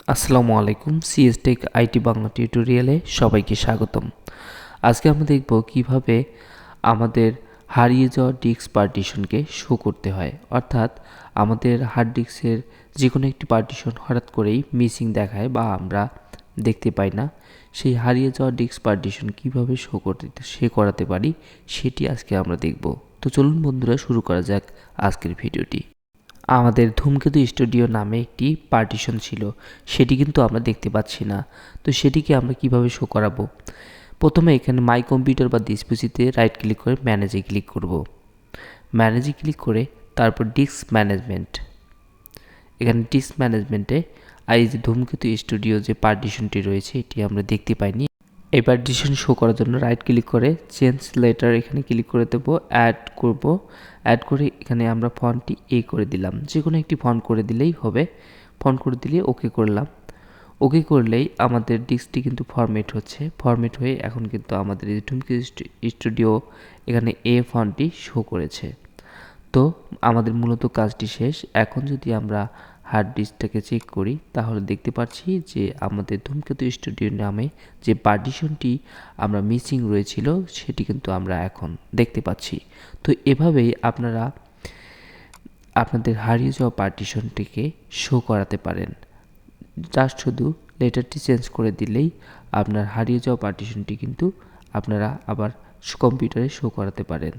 আসসালামু আলাইকুম, CS take IT Bangla টিউটোরিয়ালে সবাইকে স্বাগতম। আজকে আমরা দেখব কিভাবে আমাদের হারিয়ে যাওয়া ডিস্ক পার্টিশনকে শো করতে হয়। অর্থাৎ আমাদের হার্ড ডিস্কের যে কোনো একটি পার্টিশন হঠাৎ করেই মিসিং দেখায় বা আমরা দেখতে পাই না, সেই হারিয়ে যাওয়া ডিস্ক পার্টিশন কিভাবে শো করাতে পারি সেটি আজকে আমরা দেখব। তো চলুন বন্ধুরা, শুরু করা যাক আজকের ভিডিওটি। আমাদের ধূমকেতু স্টুডিও নামে একটি পার্টিশন ছিল, সেটি কিন্তু আমরা দেখতে পাচ্ছি না। তো সেটিকে আমরা কিভাবে শো করাবো? প্রথমে এখানে মাই কম্পিউটার বা ডিসপিসিতে রাইট ক্লিক করে ম্যানেজে ক্লিক করব। ম্যানেজে ক্লিক করে তারপর ডিস্ক ম্যানেজমেন্ট, এখানে ডিস্ক ম্যানেজমেন্টে এই যে ধূমকেতু স্টুডিও যে পার্টিশনটি রয়েছে এটি আমরা দেখতে পাইনি। এই পার্টিশন শো করার জন্য রাইট ক্লিক করে চেঞ্জ লেটার এখানে ক্লিক করে দেবো, অ্যাড করব। অ্যাড করে এখানে আমরা ফন্টটি করে দিলাম, যে কোনো একটি ফন্ট করে দিলেই হবে। ফন্ট করে দিলে ওকে করলাম। ওকে করলেই আমাদের ডিস্কটি কিন্তু ফরম্যাট হচ্ছে। ফরম্যাট হয়ে এখন কিন্তু আমাদের এই ধূমকেতু স্টুডিও এখানে ফন্টটি শো করেছে। তো আমাদের মূলত কাজটি শেষ। এখন যদি আমরা হার্ড ডিস্কটাকে চেক করি তাহলে দেখতে পাচ্ছি যে আমাদের ধূমকেতু স্টুডিও নামে যে পার্টিশনটি আমরা মিসিং রয়েছিল সেটি কিন্তু আমরা এখন দেখতে পাচ্ছি। তো এভাবেই আপনারা আপনাদের হারিয়ে যাওয়া পার্টিশনটিকে শো করাতে পারেন। জাস্ট শুধু লেটারটি চেঞ্জ করে দিলেই আপনার হারিয়ে যাওয়া পার্টিশনটি কিন্তু আপনারা আবার কম্পিউটারে শো করাতে পারেন।